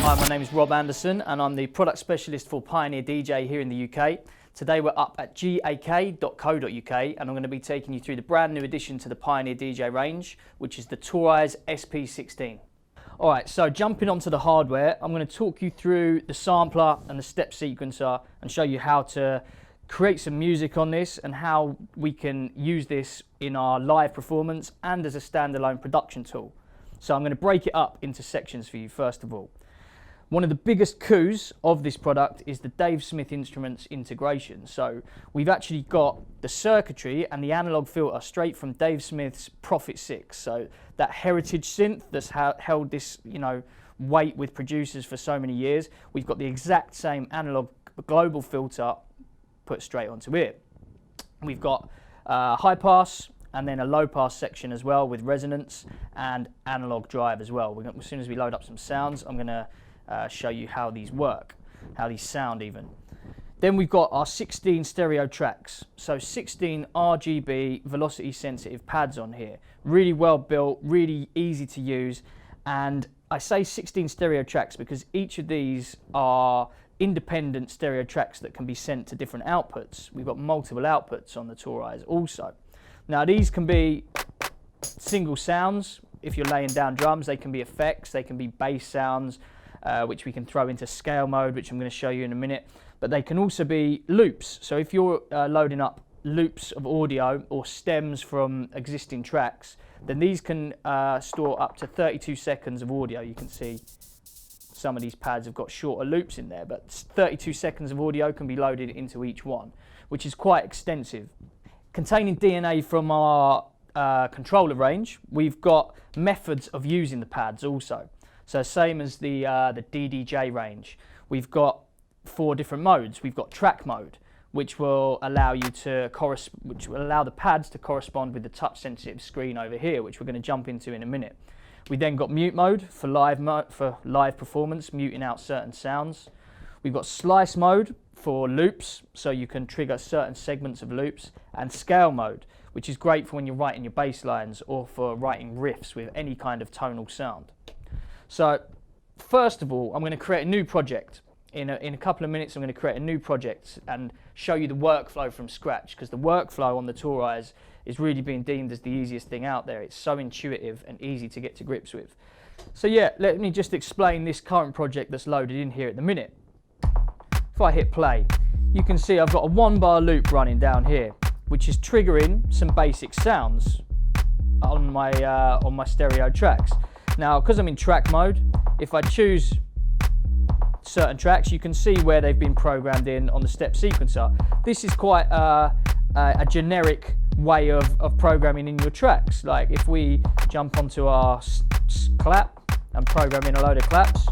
Hi, my name is Rob Anderson and I'm the product specialist for Pioneer DJ here in the UK. Today we're up at GAK.co.uk and I'm going to be taking you through the brand new addition to the Pioneer DJ range, which is the TORAIZ SP-16. Alright, so jumping onto the hardware, I'm going to talk you through the sampler and the step sequencer and show you how to create some music on this and how we can use this in our live performance and as a standalone production tool. So I'm going to break it up into sections for you first of all. One of the biggest coups of this product is the Dave Smith Instruments integration. So we've actually got the circuitry and the analog filter straight from Dave Smith's Prophet 6. So that heritage synth that's held this, weight with producers for so many years. We've got the exact same analog global filter put straight onto it. We've got high pass and then a low pass section as well with resonance and analog drive as well. As soon as we load up some sounds, I'm going to show you how these work, how these sound even. Then we've got our 16 stereo tracks. So 16 RGB velocity sensitive pads on here. Really well built, really easy to use. And I say 16 stereo tracks because each of these are independent stereo tracks that can be sent to different outputs. We've got multiple outputs on the TORAIZ also. Now these can be single sounds. If you're laying down drums, they can be effects, they can be bass sounds, which we can throw into scale mode, which I'm going to show you in a minute. But they can also be loops. So if you're loading up loops of audio or stems from existing tracks, then these can store up to 32 seconds of audio. You can see some of these pads have got shorter loops in there, but 32 seconds of audio can be loaded into each one, which is quite extensive. Containing DNA from our controller range, we've got methods of using the pads also. So same as the DDJ range, we've got 4 different modes. We've got track mode, which will allow you to which will allow the pads to correspond with the touch sensitive screen over here, which we're going to jump into in a minute. We then got mute mode for live performance, muting out certain sounds. We've got slice mode for loops, so you can trigger certain segments of loops, and scale mode, which is great for when you're writing your bass lines or for writing riffs with any kind of tonal sound. So first of all, I'm going to create a new project. In a couple of minutes, I'm going to create a new project and show you the workflow from scratch, because the workflow on the TORAIZ is really being deemed as the easiest thing out there. It's so intuitive and easy to get to grips with. So yeah, let me just explain this current project that's loaded in here at the minute. If I hit play, you can see I've got a 1-bar loop running down here, which is triggering some basic sounds on my stereo tracks. Now, because I'm in track mode, if I choose certain tracks, you can see where they've been programmed in on the step sequencer. This is quite a generic way of programming in your tracks. Like if we jump onto our clap and program in a load of claps,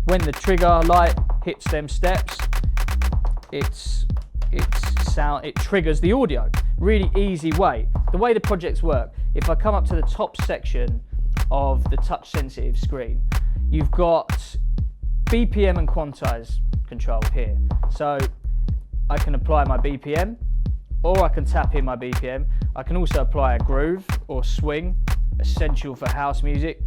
when the trigger light hits them steps, it triggers the audio. Really easy way. The way the projects work, if I come up to the top section of the touch sensitive screen, you've got BPM and quantize control here. So I can apply my BPM, or I can tap in my BPM. I can also apply a groove or swing, essential for house music.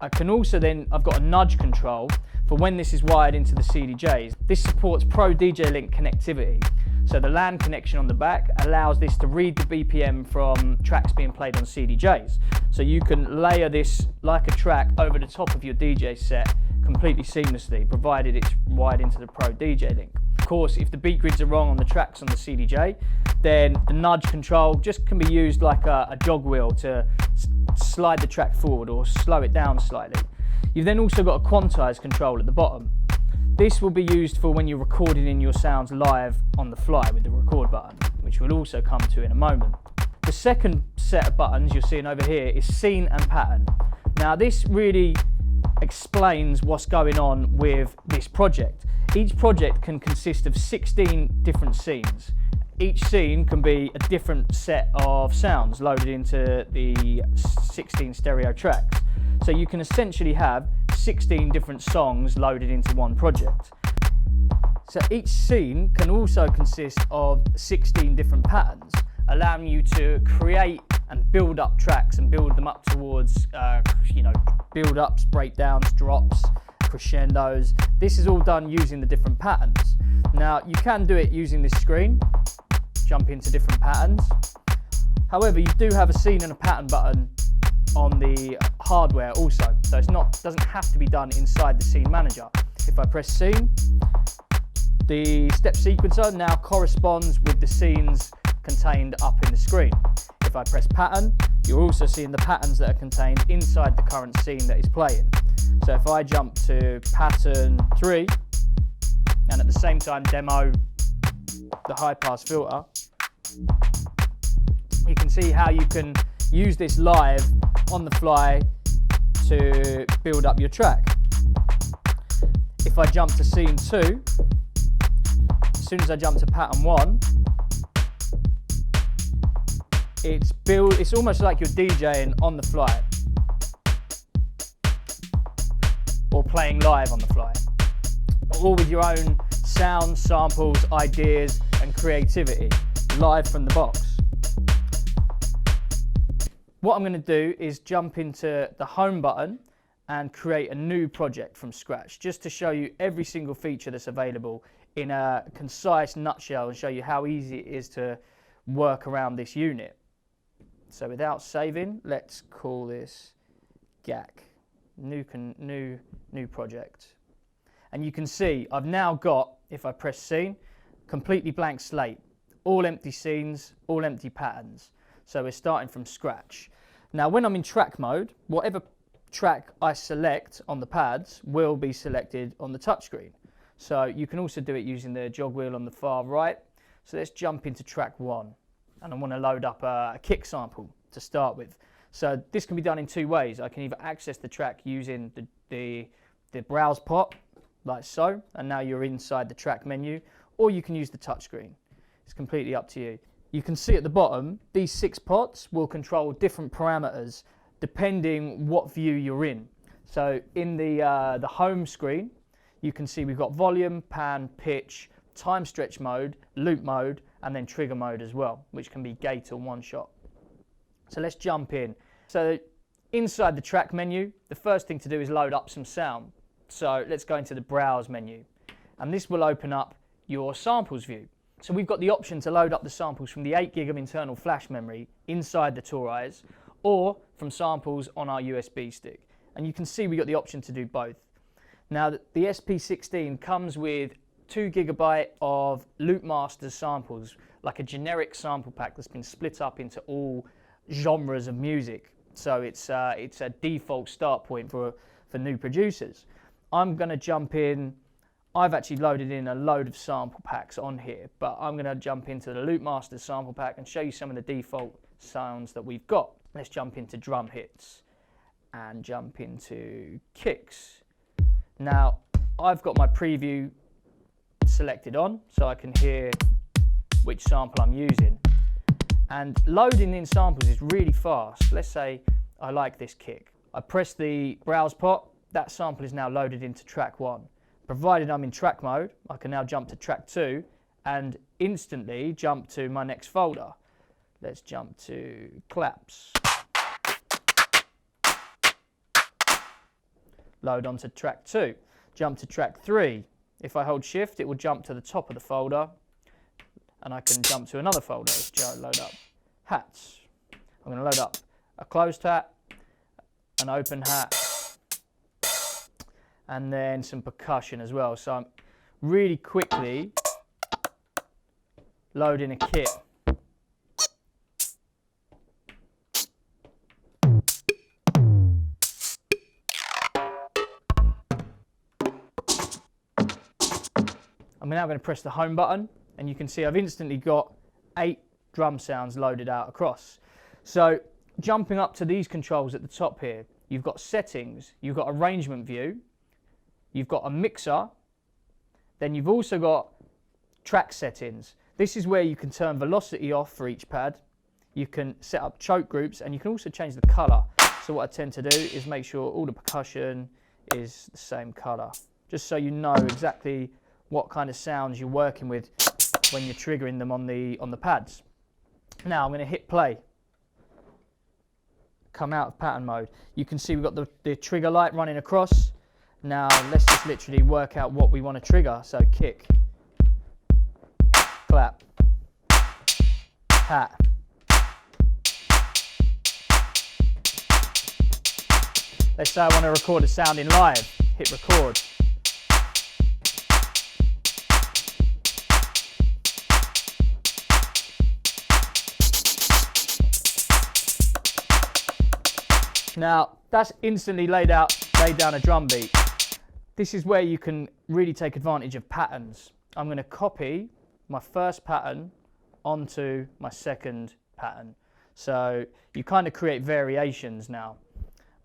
I can also I've got a nudge control for when this is wired into the CDJs. This supports Pro DJ Link connectivity. So the LAN connection on the back allows this to read the BPM from tracks being played on CDJs. So you can layer this like a track over the top of your DJ set completely seamlessly, provided it's wired into the Pro DJ Link. Of course, if the beat grids are wrong on the tracks on the CDJ, then the nudge control just can be used like a jog wheel to slide the track forward or slow it down slightly. You've then also got a quantize control at the bottom. This will be used for when you're recording in your sounds live on the fly with the record button, which we'll also come to in a moment. The second set of buttons you're seeing over here is scene and pattern. Now this really explains what's going on with this project. Each project can consist of 16 different scenes. Each scene can be a different set of sounds loaded into the 16 stereo tracks. So you can essentially have 16 different songs loaded into one project. So each scene can also consist of 16 different patterns, allowing you to create and build up tracks and build them up towards, build-ups, breakdowns, drops, crescendos. This is all done using the different patterns. Now you can do it using this screen, jump into different patterns. However, you do have a scene and a pattern button on the hardware also, so doesn't have to be done inside the scene manager. If I press scene, the step sequencer now corresponds with the scenes contained up in the screen. If I press pattern, you're also seeing the patterns that are contained inside the current scene that is playing. So if I jump to pattern 3 and at the same time demo the high pass filter, you can see how you can use this live on the fly to build up your track. If I jump to scene 2, as soon as I jump to pattern 1, it's almost like you're DJing on the fly or playing live on the fly, all with your own sounds, samples, ideas and creativity live from the box. What I'm going to do is jump into the home button and create a new project from scratch, just to show you every single feature that's available in a concise nutshell and show you how easy it is to work around this unit. So without saving, let's call this GAK, new project. And you can see I've now got, if I press scene, completely blank slate, all empty scenes, all empty patterns. So we're starting from scratch. Now when I'm in track mode, whatever track I select on the pads will be selected on the touchscreen. So you can also do it using the jog wheel on the far right. So let's jump into track 1. And I want to load up a kick sample to start with. So this can be done in 2 ways. I can either access the track using the browse pot, like so, and now you're inside the track menu, or you can use the touchscreen. It's completely up to you. You can see at the bottom, these 6 pots will control different parameters depending what view you're in. So in the home screen, you can see we've got volume, pan, pitch, time stretch mode, loop mode, and then trigger mode as well, which can be gate or one shot. So let's jump in. So inside the track menu, the first thing to do is load up some sound. So let's go into the browse menu, and this will open up your samples view. So we've got the option to load up the samples from the 8 gig of internal flash memory inside the TORAIZ, or from samples on our USB stick. And you can see we got the option to do both. Now the SP-16 comes with 2 GB of Loopmaster samples, like a generic sample pack that's been split up into all genres of music. So it's a default start point for new producers. I'm going to jump in. I've actually loaded in a load of sample packs on here, but I'm going to jump into the Loopmaster sample pack and show you some of the default sounds that we've got. Let's jump into drum hits and jump into kicks. Now I've got my preview selected on, so I can hear which sample I'm using. And loading in samples is really fast. Let's say I like this kick. I press the browse pot, that sample is now loaded into track 1. Provided I'm in track mode, I can now jump to track 2 and instantly jump to my next folder. Let's jump to claps. Load onto track 2. Jump to track 3. If I hold shift, it will jump to the top of the folder, and I can jump to another folder. Let's load up hats. I'm going to load up a closed hat, an open hat, and then some percussion as well. So I'm really quickly loading a kit. I'm now going to press the home button, and you can see I've instantly got 8 drum sounds loaded out across. So jumping up to these controls at the top here, you've got settings, you've got arrangement view, you've got a mixer, then you've also got track settings. This is where you can turn velocity off for each pad. You can set up choke groups, and you can also change the color. So what I tend to do is make sure all the percussion is the same color, just so you know exactly what kind of sounds you're working with when you're triggering them on the pads. Now I'm going to hit play. Come out of pattern mode. You can see we've got the trigger light running across, Now let's just literally work out what we want to trigger. So kick, clap, hat. Let's say I want to record a sound in live. Hit record. Now that's instantly laid down a drum beat. This is where you can really take advantage of patterns. I'm going to copy my first pattern onto my second pattern. So you kind of create variations now.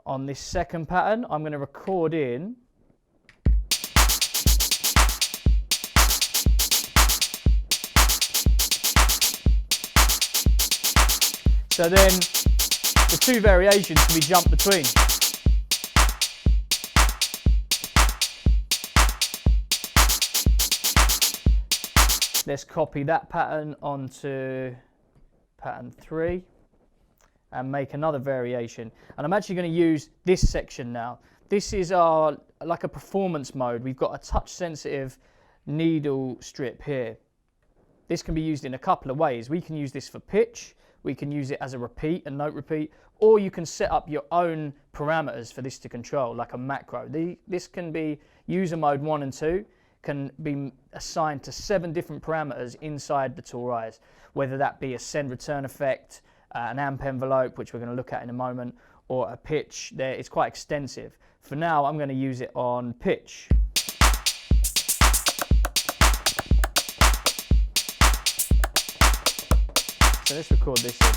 On this second pattern, I'm going to record in so then the two variations can be jumped between. Let's copy that pattern onto pattern 3 and make another variation. And I'm actually going to use this section now. This is our like a performance mode. We've got a touch sensitive needle strip here. This can be used in a couple of ways. We can use this for pitch, we can use it as a repeat, a note repeat, or you can set up your own parameters for this to control, like a macro. This can be user mode 1 and 2, can be assigned to 7 different parameters inside the TORAIZ, whether that be a send return effect, an amp envelope, which we're going to look at in a moment, or a pitch. There, it's quite extensive. For now, I'm going to use it on pitch. So let's record this in.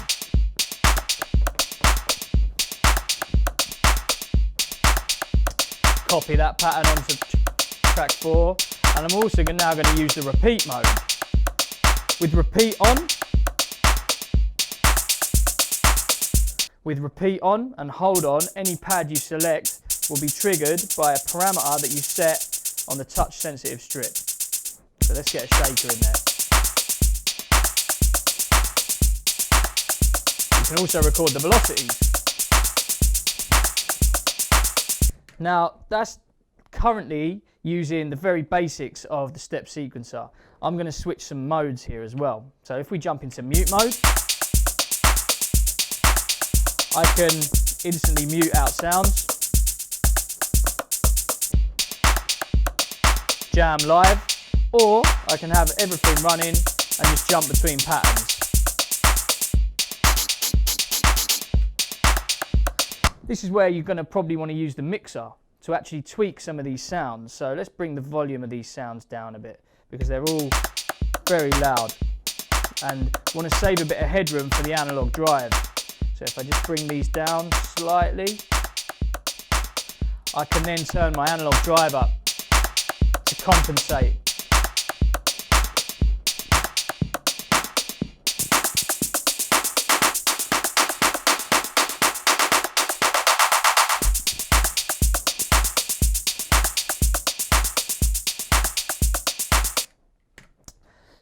Copy that pattern onto track 4, and I'm also now going to use the repeat mode. With repeat on and hold on, any pad you select will be triggered by a parameter that you set on the touch sensitive strip. So let's get a shaker in there. You can also record the velocities. Now that's currently using the very basics of the step sequencer. I'm going to switch some modes here as well. So if we jump into mute mode, I can instantly mute out sounds, jam live, or I can have everything running and just jump between patterns. This is where you're going to probably want to use the mixer to actually tweak some of these sounds. So let's bring the volume of these sounds down a bit because they're all very loud and want to save a bit of headroom for the analog drive. So if I just bring these down slightly, I can then turn my analog drive up to compensate.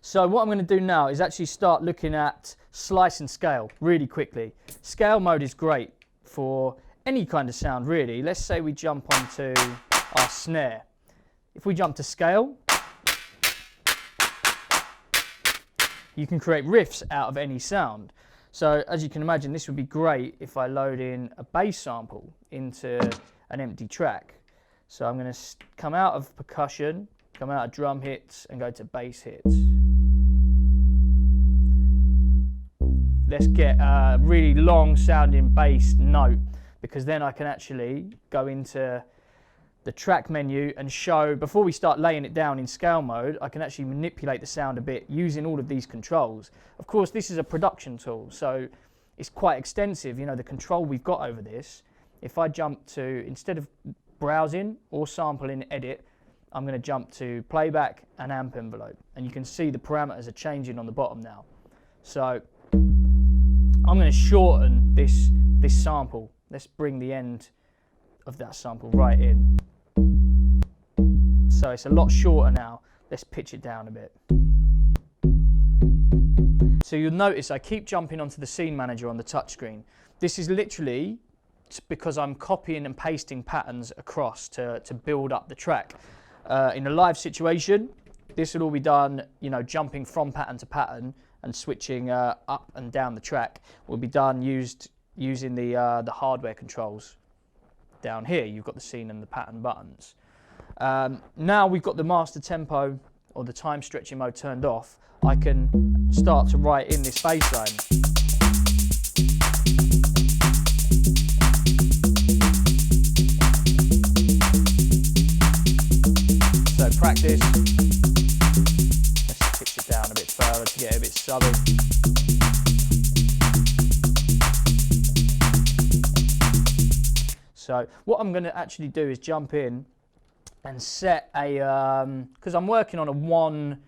So what I'm going to do now is actually start looking at slice and scale really quickly. Scale mode is great for any kind of sound really. Let's say we jump onto our snare. If we jump to scale, you can create riffs out of any sound. So as you can imagine, this would be great if I load in a bass sample into an empty track. So I'm going to come out of percussion, come out of drum hits and go to bass hits. Let's get a really long sounding bass note because then I can actually go into the track menu and show, before we start laying it down in scale mode, I can actually manipulate the sound a bit using all of these controls. Of course, this is a production tool, so it's quite extensive, you know, the control we've got over this. If I jump to, instead of browsing or sampling edit, I'm going to jump to playback and amp envelope, and you can see the parameters are changing on the bottom now. So I'm going to shorten this sample. Let's bring the end of that sample right in. So it's a lot shorter now. Let's pitch it down a bit. So you'll notice I keep jumping onto the scene manager on the touchscreen. This is literally because I'm copying and pasting patterns across to build up the track. In a live situation, this will all be done, you know, jumping from pattern to pattern and switching up and down the track will be done using the hardware controls. Down here, you've got the scene and the pattern buttons. Now we've got the master tempo or the time stretching mode turned off, I can start to write in this bass line. So practice. Let's pitch it down a bit further to get a bit subby. So what I'm going to actually do is jump in and set a, because I'm working on a 1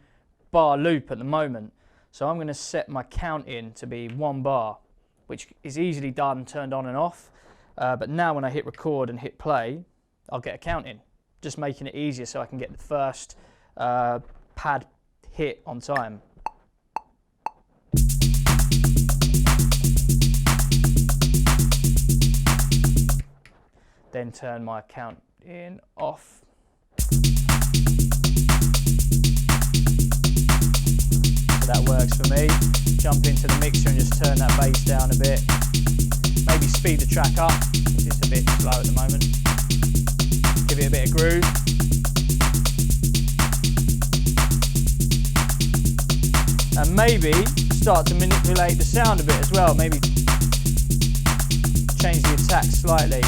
bar loop at the moment, so I'm going to set my count in to be 1 bar, which is easily done, turned on and off. But now when I hit record and hit play, I'll get a count in, just making it easier so I can get the first pad hit on time. Then turn my count in off. So that works for me. Jump into the mixer and just turn that bass down a bit. Maybe speed the track up, it's a bit slow at the moment. Give it a bit of groove. And maybe start to manipulate the sound a bit as well. Maybe change the attack slightly.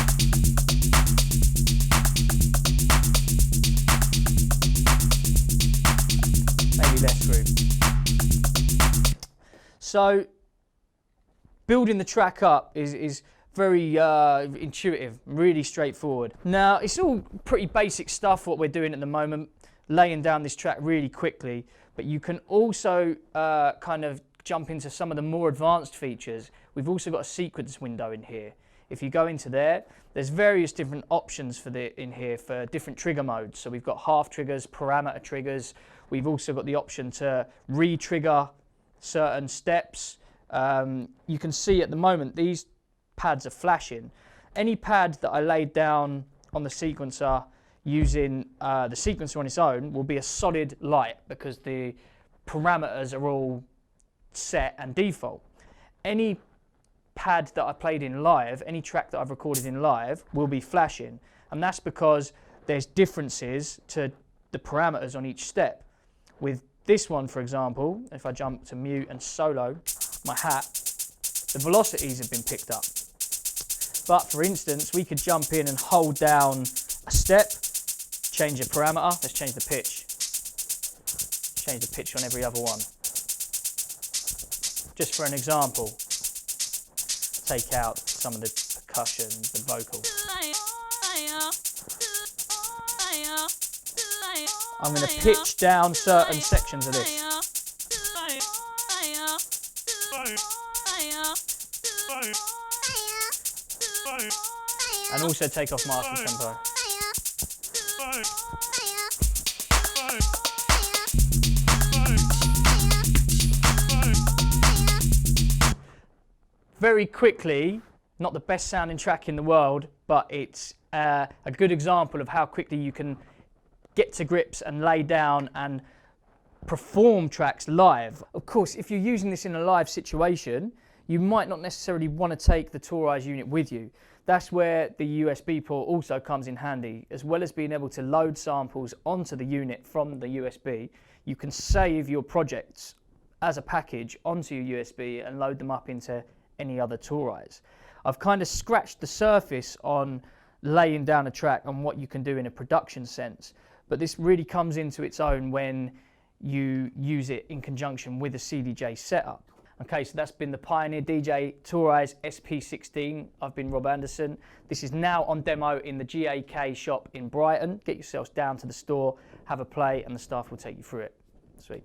Maybe less groove. So building the track up is very intuitive, really straightforward. Now it's all pretty basic stuff what we're doing at the moment, laying down this track really quickly, but you can also kind of jump into some of the more advanced features. We've also got a sequence window in here. If you go into there, there's various different options for in here for different trigger modes. So we've got half triggers, parameter triggers. We've also got the option to re-trigger certain steps. You can see at the moment these pads are flashing. Any pad that I laid down on the sequencer using the sequencer on its own will be a solid light because the parameters are all set and default. Any pad that I played in live, any track that I've recorded in live will be flashing, and that's because there's differences to the parameters on each step. With this one, for example, if I jump to mute and solo my hat, the velocities have been picked up. But for instance, we could jump in and hold down a step, change a parameter, let's change the pitch. Change the pitch on every other one. Just for an example, take out some of the percussion, the vocal. I'm going to pitch down certain sections of this. And also take off master tempo. Very quickly, not the best sounding track in the world, but it's a good example of how quickly you can get to grips and lay down and perform tracks live. Of course, if you're using this in a live situation, you might not necessarily want to take the TORAIZ unit with you. That's where the USB port also comes in handy. As well as being able to load samples onto the unit from the USB, you can save your projects as a package onto your USB and load them up into any other TORAIZ. I've kind of scratched the surface on laying down a track and what you can do in a production sense, but this really comes into its own when you use it in conjunction with a CDJ setup. Okay, so that's been the Pioneer DJ TORAIZ SP-16. I've been Rob Anderson. This is now on demo in the GAK shop in Brighton. Get yourselves down to the store, have a play, and the staff will take you through it. Sweet.